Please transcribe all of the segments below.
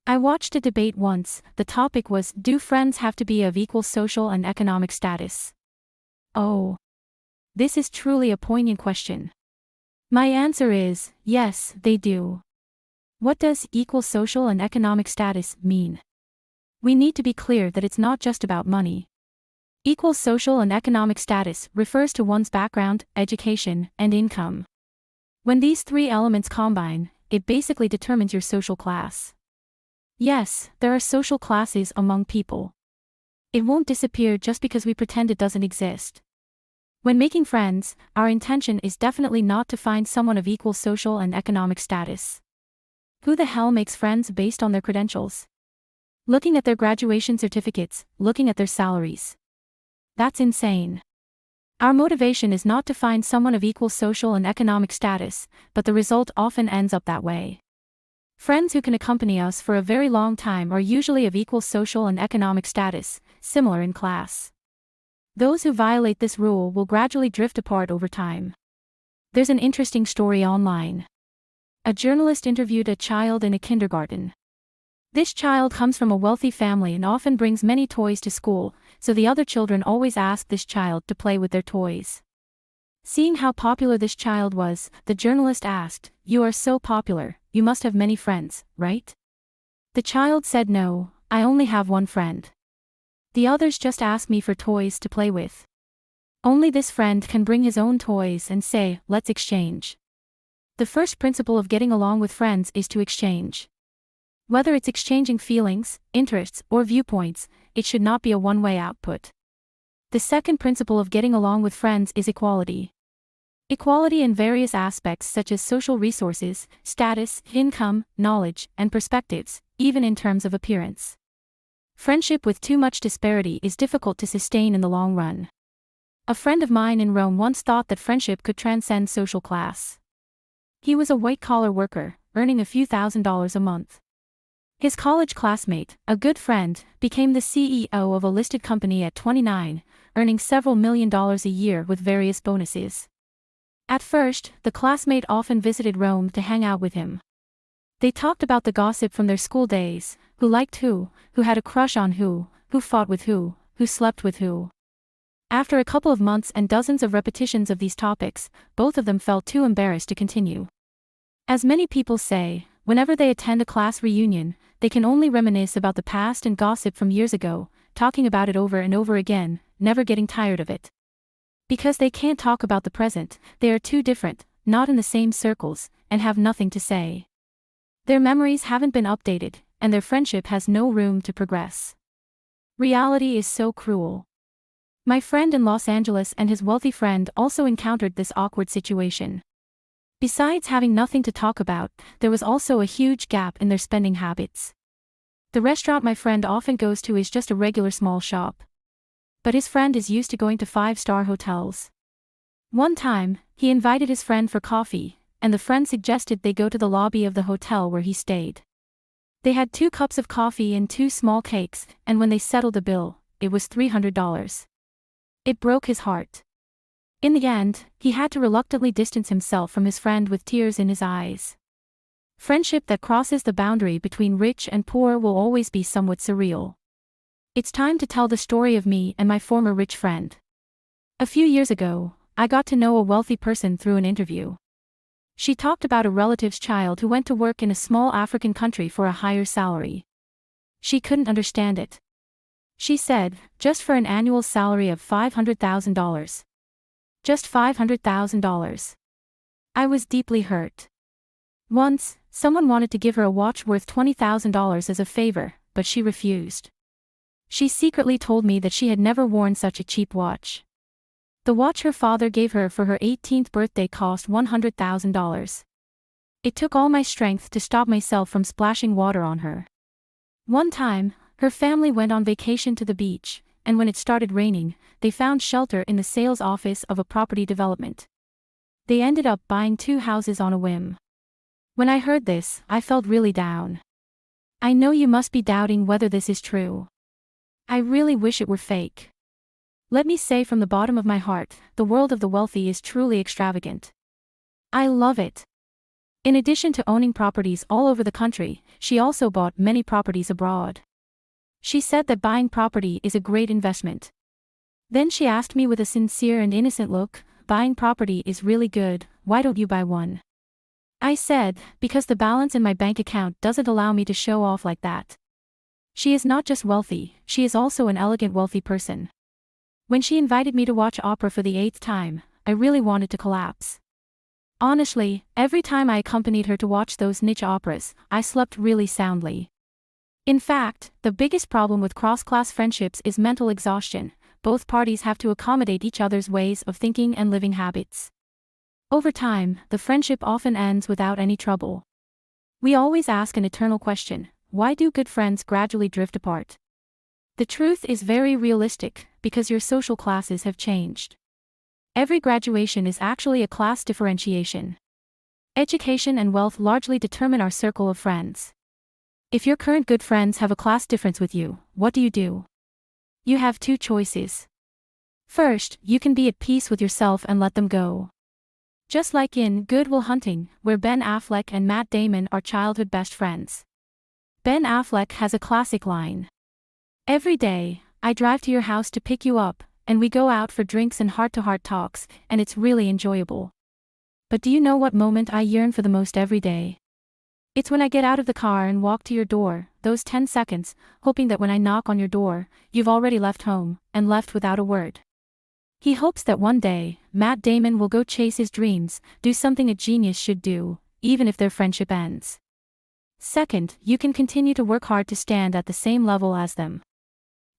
I watched a debate once. The topic was, do friends have to be of equal social and economic status? Oh, this is truly a poignant question. My answer is, yes, they do. What does equal social and economic status mean? We need to be clear that it's not just about money. Equal social and economic status refers to one's background, education, and income. When these three elements combine, it basically determines your social class. Yes, there are social classes among people. It won't disappear just because we pretend it doesn't exist. When making friends, our intention is definitely not to find someone of equal social and economic status. Who the hell makes friends based on their credentials? Looking at their graduation certificates, looking at their salaries. That's insane. Our motivation is not to find someone of equal social and economic status, but the result often ends up that way. Friends who can accompany us for a very long time are usually of equal social and economic status, similar in class. Those who violate this rule will gradually drift apart over time. There's an interesting story online. A journalist interviewed a child in a kindergarten. This child comes from a wealthy family and often brings many toys to school, so the other children always ask this child to play with their toys. Seeing how popular this child was, the journalist asked, "You are so popular, you must have many friends, right?" The child said, "No, I only have one friend. The others just ask me for toys to play with. Only this friend can bring his own toys and say, 'Let's exchange.'" The first principle of getting along with friends is to exchange. Whether it's exchanging feelings, interests, or viewpoints, it should not be a one-way output. The second principle of getting along with friends is equality. Equality in various aspects such as social resources, status, income, knowledge, and perspectives, even in terms of appearance. Friendship with too much disparity is difficult to sustain in the long run. A friend of mine in Rome once thought that friendship could transcend social class. He was a white-collar worker, earning a few $1,000s a month. His college classmate, a good friend, became the CEO of a listed company at 29, earning several $1,000,000s a year with various bonuses. At first, the classmate often visited Rome to hang out with him. They talked about the gossip from their school days, who liked who had a crush on who fought with who slept with who. After a couple of months and dozens of repetitions of these topics, both of them felt too embarrassed to continue. As many people say, whenever they attend a class reunion, they can only reminisce about the past and gossip from years ago, talking about it over and over again, never getting tired of it. Because they can't talk about the present, they are too different, not in the same circles, and have nothing to say. Their memories haven't been updated, and their friendship has no room to progress. Reality is so cruel. My friend in Los Angeles and his wealthy friend also encountered this awkward situation. Besides having nothing to talk about, there was also a huge gap in their spending habits. The restaurant my friend often goes to is just a regular small shop. But his friend is used to going to 5-star hotels. One time, he invited his friend for coffee, and the friend suggested they go to the lobby of the hotel where he stayed. They had 2 cups of coffee and 2 small cakes, and when they settled the bill, it was $300. It broke his heart. In the end, he had to reluctantly distance himself from his friend with tears in his eyes. Friendship that crosses the boundary between rich and poor will always be somewhat surreal. It's time to tell the story of me and my former rich friend. A few years ago, I got to know a wealthy person through an interview. She talked about a relative's child who went to work in a small African country for a higher salary. She couldn't understand it. She said, just for an annual salary of $500,000. Just $500,000. I was deeply hurt. Once, someone wanted to give her a watch worth $20,000 as a favor, but she refused. She secretly told me that she had never worn such a cheap watch. The watch her father gave her for her 18th birthday cost $100,000. It took all my strength to stop myself from splashing water on her. One time, her family went on vacation to the beach, and when it started raining, they found shelter in the sales office of a property development. They ended up buying 2 houses on a whim. When I heard this, I felt really down. I know you must be doubting whether this is true. I really wish it were fake. Let me say from the bottom of my heart, the world of the wealthy is truly extravagant. I love it. In addition to owning properties all over the country, she also bought many properties abroad. She said that buying property is a great investment. Then she asked me with a sincere and innocent look, "Buying property is really good, why don't you buy one?" I said, "Because the balance in my bank account doesn't allow me to show off like that." She is not just wealthy, she is also an elegant wealthy person. When she invited me to watch opera for the 8th time, I really wanted to collapse. Honestly, every time I accompanied her to watch those niche operas, I slept really soundly. In fact, the biggest problem with cross-class friendships is mental exhaustion. Both parties have to accommodate each other's ways of thinking and living habits. Over time, the friendship often ends without any trouble. We always ask an eternal question: why do good friends gradually drift apart? The truth is very realistic, because your social classes have changed. Every graduation is actually a class differentiation. Education and wealth largely determine our circle of friends. If your current good friends have a class difference with you, what do? You have two choices. First, you can be at peace with yourself and let them go. Just like in Good Will Hunting, where Ben Affleck and Matt Damon are childhood best friends. Ben Affleck has a classic line. "Every day, I drive to your house to pick you up, and we go out for drinks and heart-to-heart talks, and it's really enjoyable. But do you know what moment I yearn for the most every day? It's when I get out of the car and walk to your door, those 10 seconds, hoping that when I knock on your door, you've already left home, and left without a word." He hopes that one day, Matt Damon will go chase his dreams, do something a genius should do, even if their friendship ends. Second, you can continue to work hard to stand at the same level as them.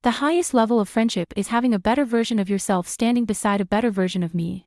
The highest level of friendship is having a better version of yourself standing beside a better version of me.